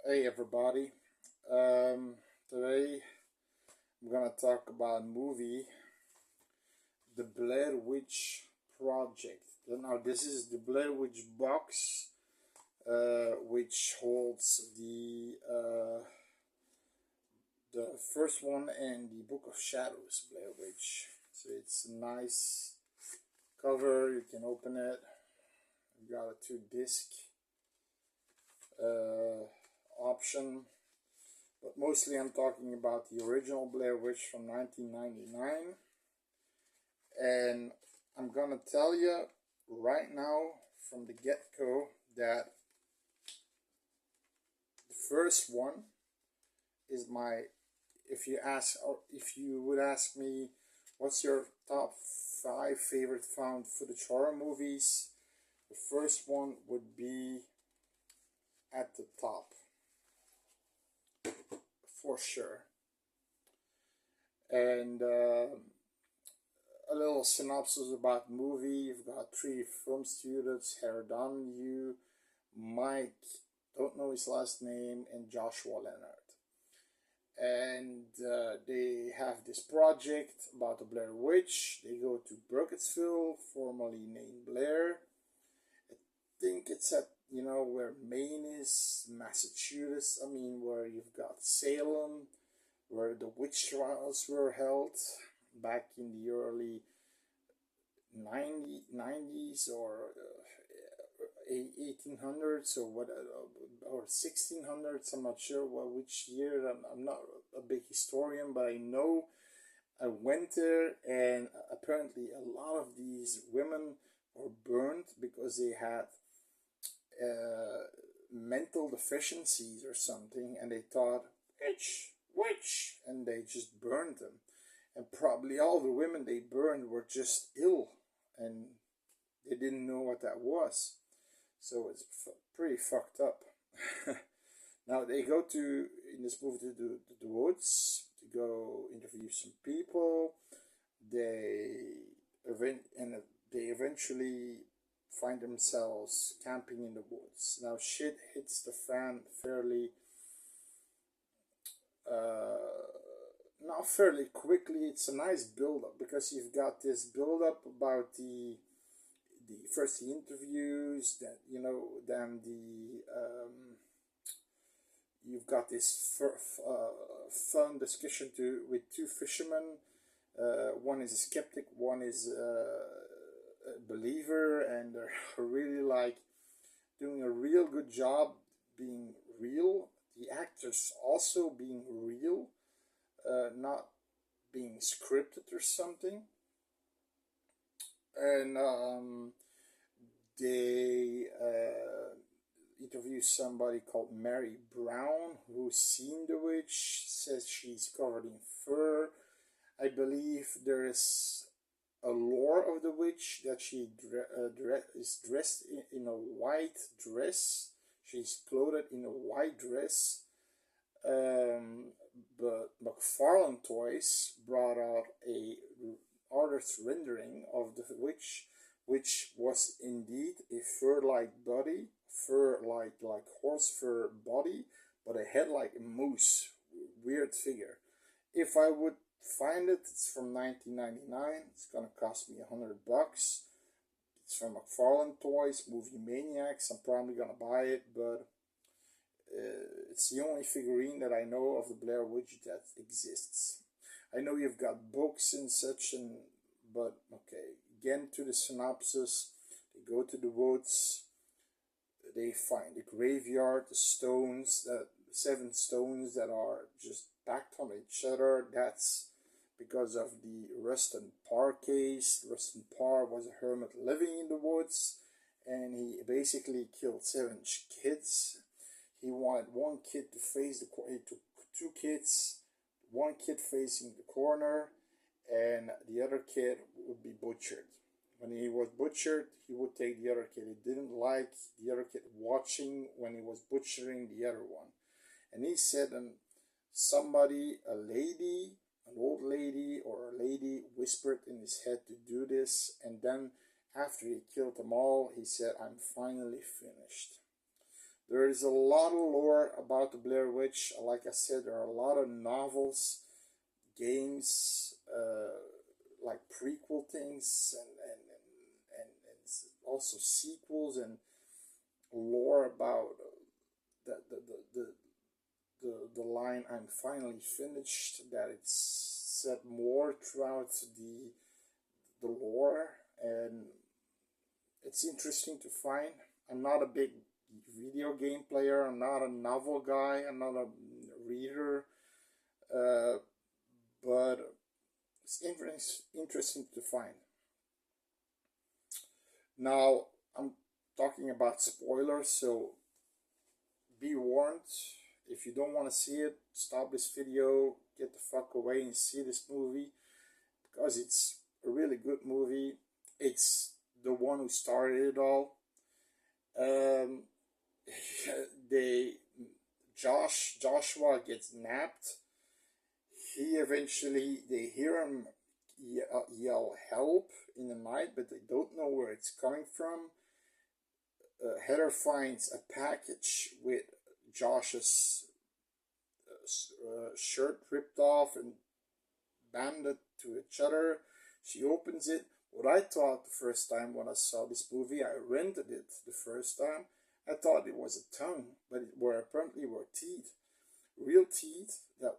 Hey everybody. Today I'm gonna talk about a movie, The Blair Witch Project. Now this is the Blair Witch box, which holds the first one and the Book of Shadows, Blair Witch. So it's a nice cover. You can open it. You got a 2-disc option. But mostly I'm talking about the original Blair Witch from 1999. And I'm gonna tell you right now from the get-go that the first one is my, if you would ask me what's your top 5 favorite found footage horror movies, the first one would be at the top for sure. And a little synopsis about the movie. You've got 3 film students: Harry Donahue, Mike, don't know his last name, and Joshua Leonard. And they have this project about the Blair Witch. They go to Burkittsville, formerly named Blair. I think it's at, where Maine is, Massachusetts, where you've got Salem, where the witch trials were held back in the early 90s or 1800s or what, or 1600s. I'm not sure which year. I'm not a big historian, but I know I went there, and apparently a lot of these women were burned because they had mental deficiencies or something, and they thought witch, and they just burned them. And probably all the women they burned were just ill, and they didn't know what that was. So it's pretty fucked up. Now they go in this movie to the woods to go interview some people. They eventually find themselves camping in the woods. Now shit hits the fan fairly, not fairly quickly. It's a nice build up, because you've got this build up about the first the interviews, that then you've got this fun discussion with 2 fishermen. One is a skeptic, one is a believer, and they're really like doing a real good job being real. The actors also being real, not being scripted or something. And they interview somebody called Mary Brown, who's seen the witch, says she's covered in fur. I believe there is a lore of the witch that she is dressed in a white dress. She's clothed in a white dress. But McFarlane Toys brought out a artist's rendering of the witch, which was indeed a fur-like body, like horse fur body, but a head like a moose. Weird figure. If I would find it, it's from 1999. It's gonna cost me $100. It's from McFarlane Toys, Movie Maniacs. I'm probably gonna buy it, but it's the only figurine that I know of the Blair Witch that exists. I know you've got books and such, but okay. Again, to the synopsis. They go to the woods. They find the graveyard, the stones, the 7 stones that are just packed on each other. That's because of the Rustin Parr case. Rustin Parr was a hermit living in the woods, and he basically killed 7 kids. He wanted 1 kid to face he took 2 kids, 1 kid facing the corner, and the other kid would be butchered. When he was butchered, he would take the other kid. He didn't like the other kid watching when he was butchering the other one. And he said, somebody, a lady, an old lady or a lady, whispered in his head to do this. And then after he killed them all, he said, I'm finally finished. There is a lot of lore about the Blair Witch. Like I said, there are a lot of novels, games, like prequel things, and also sequels and lore about the, the, the, the the line "I'm finally finished," that it's said more throughout the lore, and it's interesting to find. I'm not a big video game player. I'm not a novel guy. I'm not a reader, uh, but it's interesting to find. Now I'm talking about spoilers, so be warned. If you don't want to see it, stop this video, get the fuck away and see this movie, because it's a really good movie. It's the one who started it all. Um, they Joshua gets napped. He eventually, they hear him yell help in the night, but they don't know where it's coming from. Heather finds a package with Josh's shirt ripped off and banded to each other. She opens it. What I thought the first time when I saw this movie, I rented it the first time, I thought it was a tongue, but it were apparently were teeth, real teeth that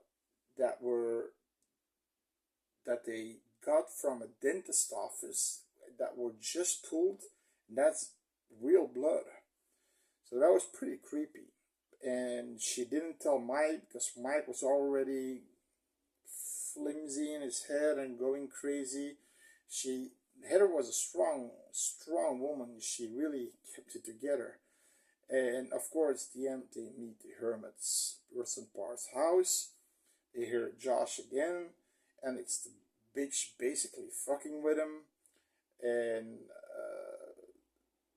they got from a dentist office that were just pulled. And that's real blood. So that was pretty creepy. And she didn't tell Mike because Mike was already flimsy in his head and going crazy. Heather was a strong woman. She really kept it together. And of course, at the end, they meet the hermits, Russell Parr's house. They hear Josh again, and it's the bitch basically fucking with him. And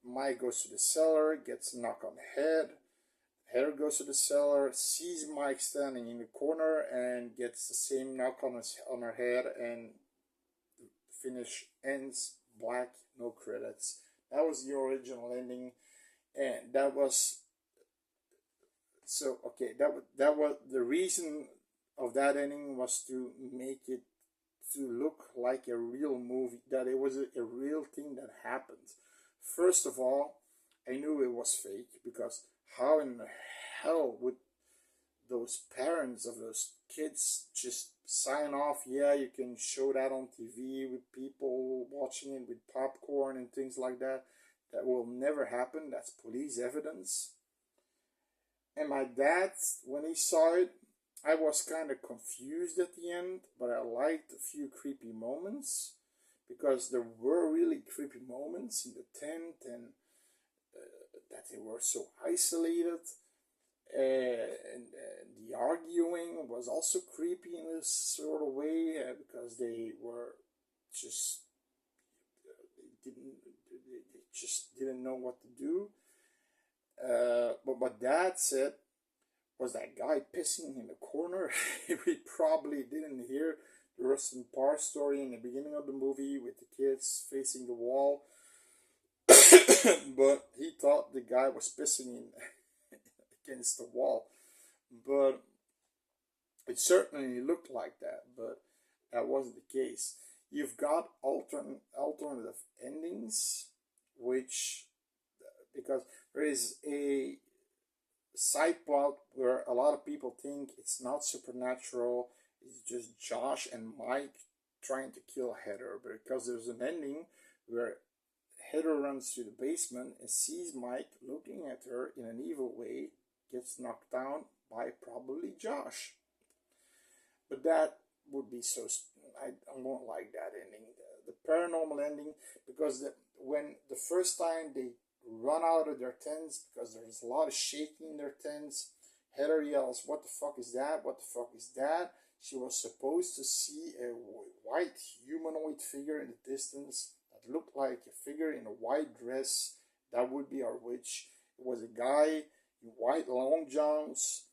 Mike goes to the cellar, gets a knock on the head. Heather goes to the cellar, sees Mike standing in the corner, and gets the same knock on her head, and the finish ends black, no credits. That was the original ending, and that was so okay. That was the reason of that ending, was to make it to look like a real movie, that it was a real thing that happened. First of all, I knew it was fake, because how in the hell would those parents of those kids just sign off, yeah, you can show that on TV with people watching it with popcorn and things like that? That will never happen. That's police evidence. And my dad, when he saw it, I was kind of confused at the end, but I liked a few creepy moments, because there were really creepy moments in the tent, and that they were so isolated. And the arguing was also creepy in this sort of way, because they were just they just didn't know what to do. But what Dad said was that guy pissing in the corner. We probably didn't hear the Rustin Parr story in the beginning of the movie with the kids facing the wall, but he thought the guy was pissing in against the wall. But it certainly looked like that, but that wasn't the case. You've got alternative endings, which, because there is a side plot where a lot of people think it's not supernatural, it's just Josh and Mike trying to kill Heather, because there's an ending where Heather runs to the basement and sees Mike looking at her in an evil way, gets knocked down by probably Josh. But that would be so. I won't like that ending. The paranormal ending, because when the first time they run out of their tents, because there's a lot of shaking in their tents, Heather yells, "What the fuck is that? What the fuck is that?" She was supposed to see a white humanoid figure in the distance that looked like a figure in a white dress. That would be our witch. It was a guy in white long johns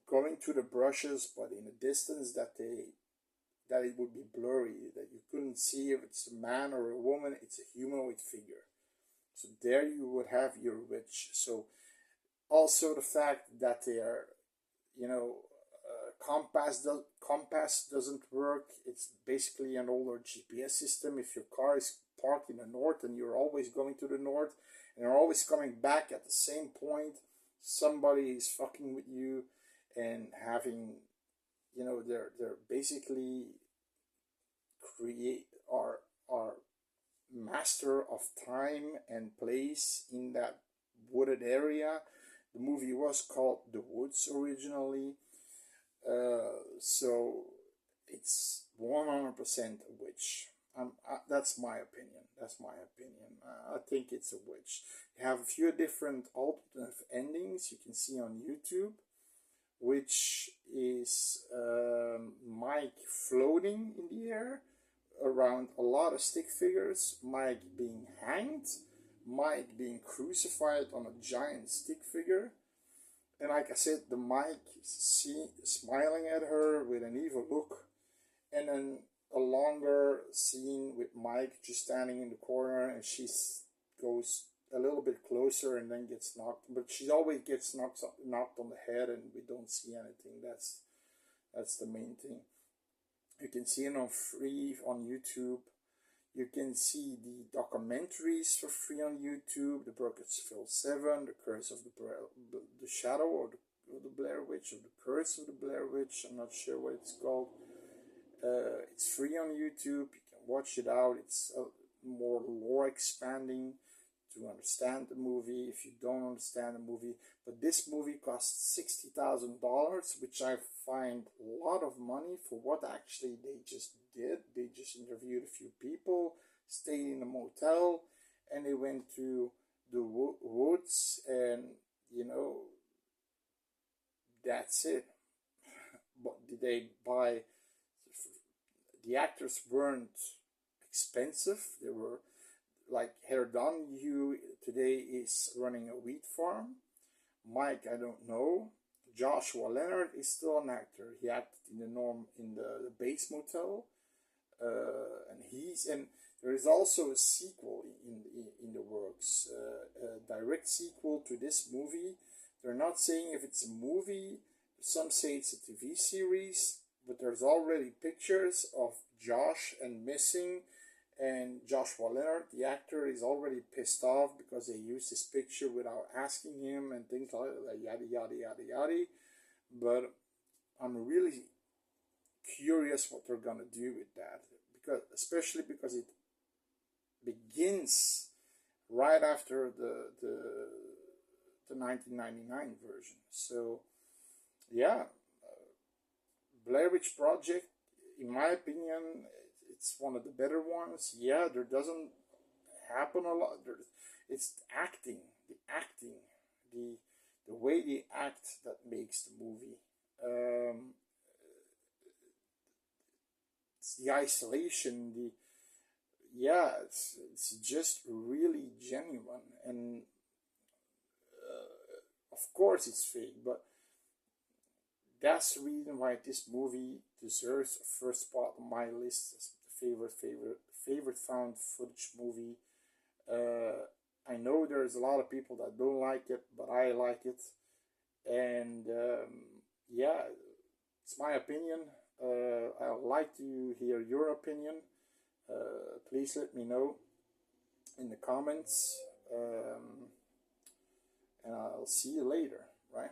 going through the brushes, but in a distance that it would be blurry, that you couldn't see if it's a man or a woman. It's a humanoid figure. So there you would have your witch. So Also, the fact that they are, you know, compass doesn't work. It's basically an older GPS system. If your car is parked in the north and you're always going to the north and you're always coming back at the same point, somebody is fucking with you and having, you know, they're basically create are master of time and place in that wooded area. The movie was called The Woods originally, so it's 100% a witch. That's my opinion. That's my opinion. I think it's a witch. You have a few different alternative endings you can see on YouTube, which is Mike floating in the air around a lot of stick figures, Mike being hanged, Mike being crucified on a giant stick figure, and like I said, the Mike smiling at her with an evil look, and then a longer scene with Mike just standing in the corner, and she goes a little bit closer and then gets knocked, but she always gets knocked on the head, and we don't see anything. That's the main thing. You can see it on free on YouTube. You can see the documentaries for free on YouTube. The Burkittsville 7, The Curse of the Shadow, or the Blair Witch, or The Curse of the Blair Witch. I'm not sure what it's called. It's free on YouTube. You can watch it out. It's more lore expanding to understand the movie if you don't understand the movie. But this movie cost $60,000, which I find a lot of money for what actually they just did. They just interviewed a few people, stayed in a motel, and they went to the woods, and you know, that's it. But did they buy? The actors weren't expensive. They were like Heather Donahue today is running a wheat farm. Mike, I don't know. Joshua Leonard is still an actor. He acted in the Bates Motel, and there is also a sequel in the works, a direct sequel to this movie. They're not saying if it's a movie. Some say it's a TV series, but there's already pictures of Josh and missing. And Joshua Leonard, the actor, is already pissed off because they used his picture without asking him and things like that, yada, yada, yada, yada. But I'm really curious what they're going to do with that. Especially because it begins right after the 1999 version. So, yeah, Blair Witch Project, in my opinion, it's one of the better ones. Yeah, there doesn't happen a lot. It's the acting, the way they act that makes the movie. It's the isolation. It's just really genuine, and of course it's fake, but that's the reason why this movie deserves a first spot on my list as favorite found footage movie. I know there's a lot of people that don't like it, but I like it, and yeah, it's my opinion. I'd like to hear your opinion. Please let me know in the comments, and I'll see you later, right?